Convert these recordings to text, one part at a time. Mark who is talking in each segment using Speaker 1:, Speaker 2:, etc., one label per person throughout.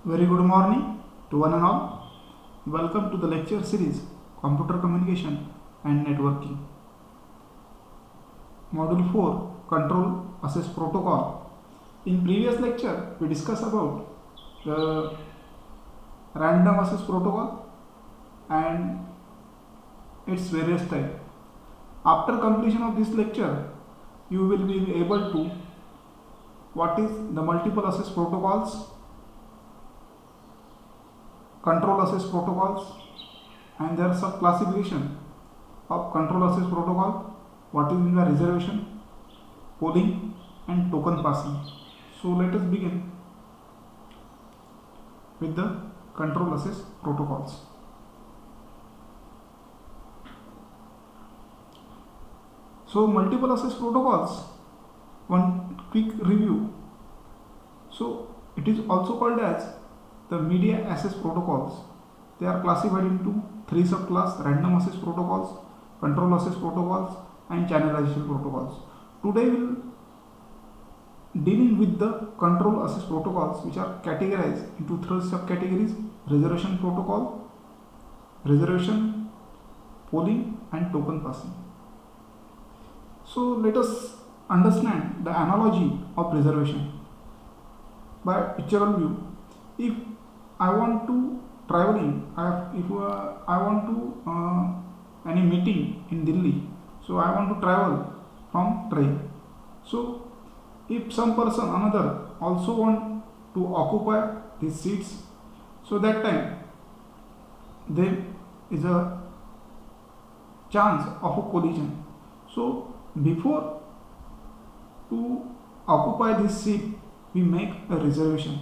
Speaker 1: Very good morning to one and all. Welcome to the lecture series Computer Communication and Networking. Module 4 Control Access Protocol. In previous lecture we discussed about the random access protocol and its various types. After completion of this lecture you will be able to what is the multiple access protocols, control access protocols, and there are some classification of control access protocol, what is in the reservation, polling and token passing. So let us begin with the control access protocols. So multiple access protocols, one quick review. So it is also called as the media access protocols. They are classified into three subclasses: random access protocols, control access protocols, and channelization protocols. Today we will dealing with the control access protocols, which are categorized into three subcategories: reservation protocol, reservation, polling, and token passing. So let us understand the analogy of reservation by pictorial view. If I want to traveling, I want to any meeting in Delhi, so I want to travel from train. So if some person another also want to occupy these seats, so that time there is a chance of a collision. So before to occupy this seat we make a reservation.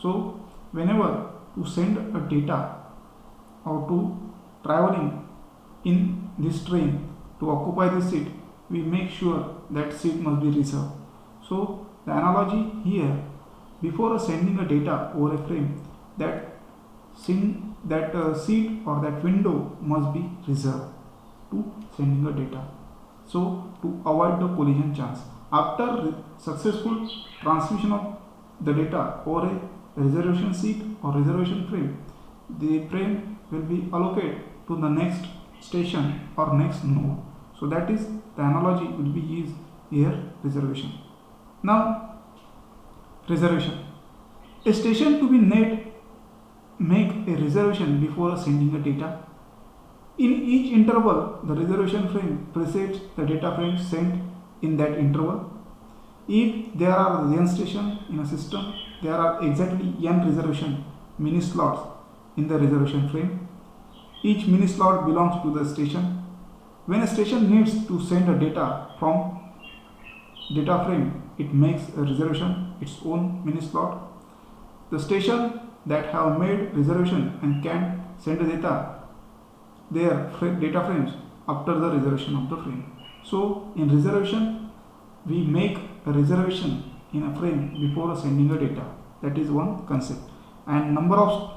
Speaker 1: So whenever to send a data or to traveling in this train to occupy this seat, we make sure that seat must be reserved. So the analogy here, before sending a data over a frame, that seat or that window must be reserved to sending a data, so to avoid the collision chance. After successful transmission of the data over a reservation seat or reservation frame, the frame will be allocated to the next station or next node. So that is the analogy will be used here, reservation. Now reservation. A station to be made make a reservation before sending a data. In each interval, the reservation frame precedes the data frame sent in that interval. If there are n stations in a system, there are exactly n reservation mini slots in the reservation frame. Each mini slot belongs to the station. When a station needs to send a data from data frame, it makes a reservation its own mini slot. The station that have made reservation and can send the data their data frames after the reservation of the frame. So in reservation we make a reservation in a frame before sending a data. That is one concept. And number of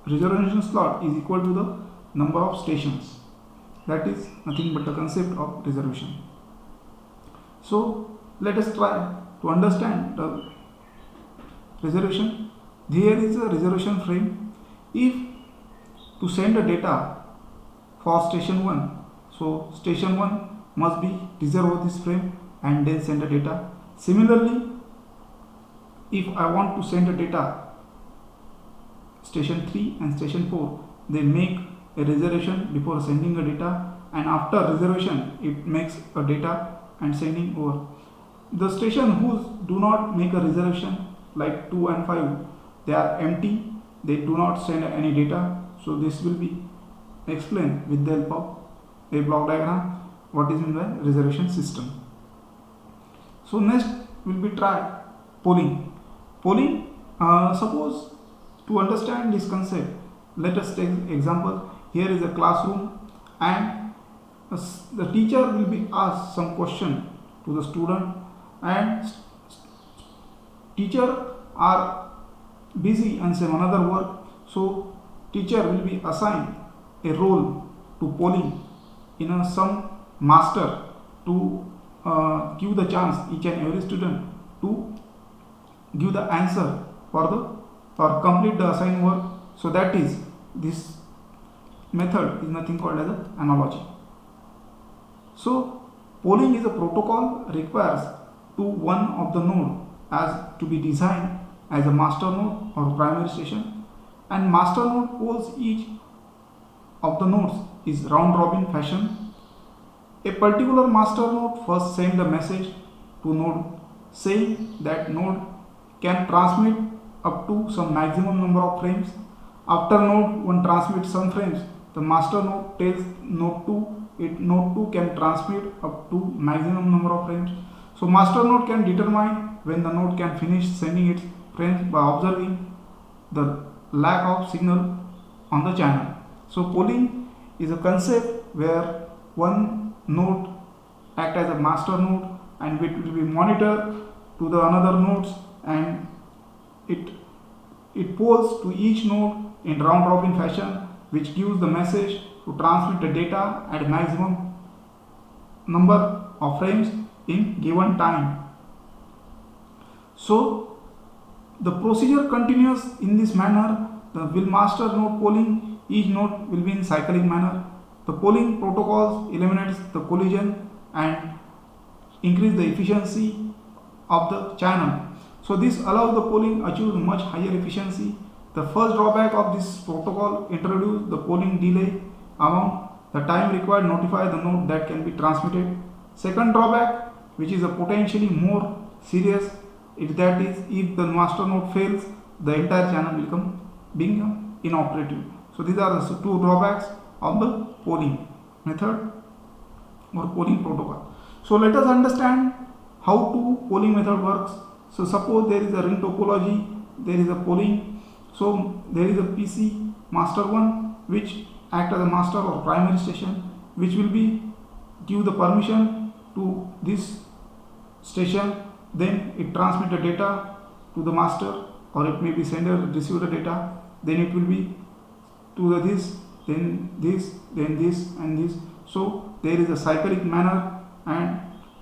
Speaker 1: reservation slot is equal to the number of stations. That is nothing but the concept of reservation. So let us try to understand the reservation. Here is a reservation frame. If to send a data for station 1, so station 1 must be reserved this frame and then send the data. Similarly, if I want to send the data station 3 and station 4, they make a reservation before sending the data, and after reservation it makes a data and sending over. The station who do not make a reservation, like 2 and 5, they are empty, they do not send any data. So this will be explained with the help of a block diagram what is meant by reservation system. So next will be try polling. Polling, suppose to understand this concept, let us take example. Here is a classroom and the teacher will be asked some question to the student, and teacher are busy and some another work. So teacher will be assigned a role to polling in some master to give the chance each and every student to give the answer for the or complete the assigned work. So that is, this method is nothing called as an analogy. So polling is a protocol requires to one of the node as to be designed as a master node or primary station, and master node polls each of the nodes is round robin fashion. A particular master node first sends a message to node saying that node can transmit up to some maximum number of frames. After node 1 transmits some frames, the master node tells node 2 node 2 can transmit up to maximum number of frames. So master node can determine when the node can finish sending its frames by observing the lack of signal on the channel. So polling is a concept where one node act as a master node and it will be monitored to the another nodes, and it polls to each node in round robin fashion, which gives the message to transmit the data at maximum number of frames in given time. So the procedure continues in this manner. The will master node polling, each node will be in cyclic manner. The polling protocols eliminates the collision and increase the efficiency of the channel. So this allows the polling achieve much higher efficiency. The first drawback of this protocol introduce the polling delay among the time required to notify the node that can be transmitted. Second drawback, which is a potentially more serious, is that is if the master node fails, the entire channel will become inoperative. So these are the two drawbacks of the polling method or polling protocol. So let us understand how to polling method works. So suppose there is a ring topology, there is a polling. So there is a PC master 1 which act as a master or primary station, which will be give the permission to this station, then it transmit the data to the master, or it may be sender receive the data, then it will be to the this, then this, then this and this. So there is a cyclic manner, and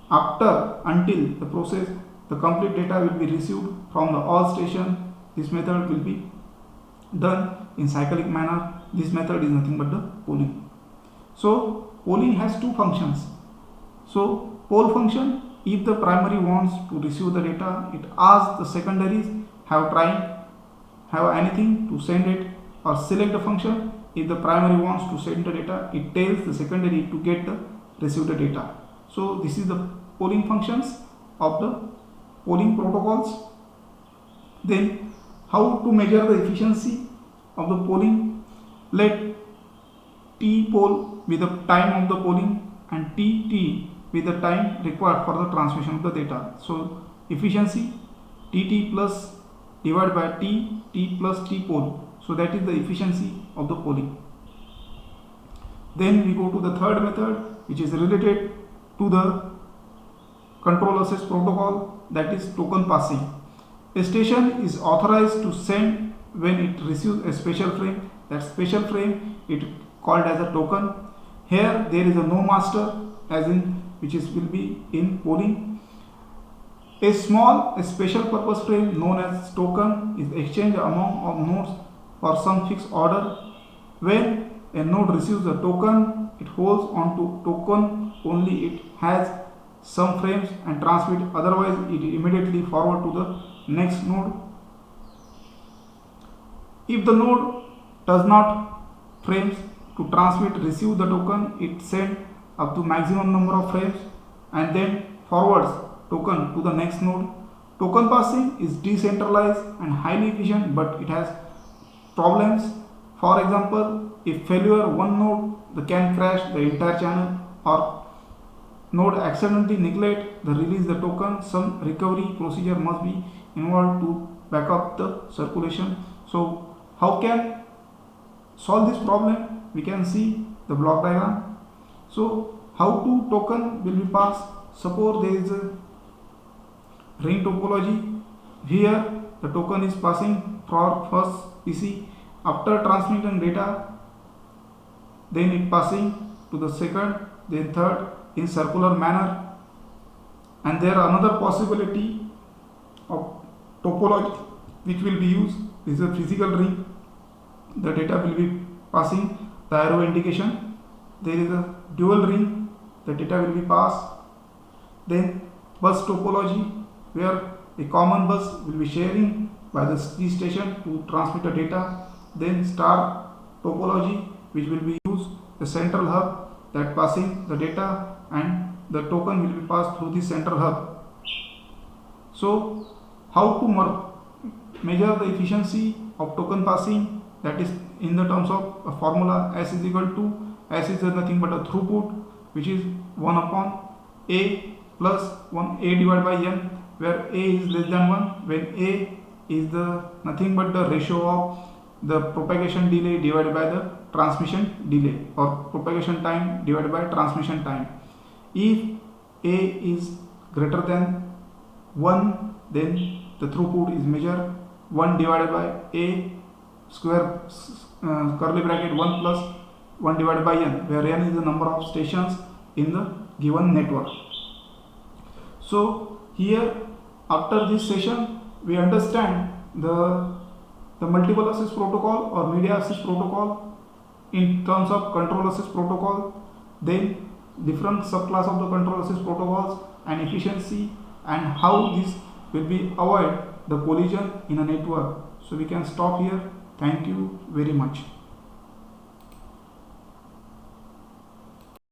Speaker 1: after until the process the complete data will be received from the all station, this method will be done in cyclic manner. This method is nothing but the polling. So polling has two functions. So poll function, if the primary wants to receive the data, it asks the secondaries have anything to send it, or select the function. If the primary wants to send the data, it tells the secondary to get the receive the data. So this is the polling functions of the polling protocols. Then how to measure the efficiency of the polling? Let T poll with the time of the polling and T with the time required for the transmission of the data. So efficiency Tt plus divided by T plus T poll. So that is the efficiency of the polling. Then we go to the third method, which is related to the control access protocol, that is token passing. A station is authorized to send when it receives a special frame. That special frame it called as a token. Here there is a no master, as in which is will be in polling. A special purpose frame known as token is exchanged among of nodes for some fixed order. When a node receives a token, it holds on to token only it has some frames and transmit, otherwise it immediately forward to the next node. If the node does not frames to transmit receive the token, it send up to maximum number of frames and then forwards token to the next node. Token passing is decentralized and highly efficient, but it has problems. For example, if failure one node can crash the entire channel, or node accidentally neglect the release the token, some recovery procedure must be involved to back up the circulation. So how can solve this problem? We can see the block diagram. So how to token will be passed? Suppose there is a ring topology. Here the token is passing for first PC. After transmitting data, then it passing to the second, then third in circular manner. And there are another possibility of topology which will be used. This is a physical ring. The data will be passing the arrow indication. There is a dual ring. The data will be passed. Then bus topology, where a common bus will be sharing by the key station to transmit the data. Then star topology, which will be used the central hub that passing the data, and the token will be passed through the central hub. So how to measure the efficiency of token passing? That is in the terms of a formula. S is equal to, S is nothing but a throughput, which is 1 upon A plus 1 A divided by N, where A is less than 1, when A is the nothing but the ratio of the propagation delay divided by the transmission delay, or propagation time divided by transmission time. If A is greater than 1, then the throughput is measured 1 divided by A square curly bracket 1 plus 1 divided by N, where N is the number of stations in the given network. So here, after this session, we understand the multiple access protocol or media access protocol in terms of control access protocol, then different subclass of the control access protocols and efficiency, and how this will be avoid the collision in a network. So we can stop here. Thank you very much.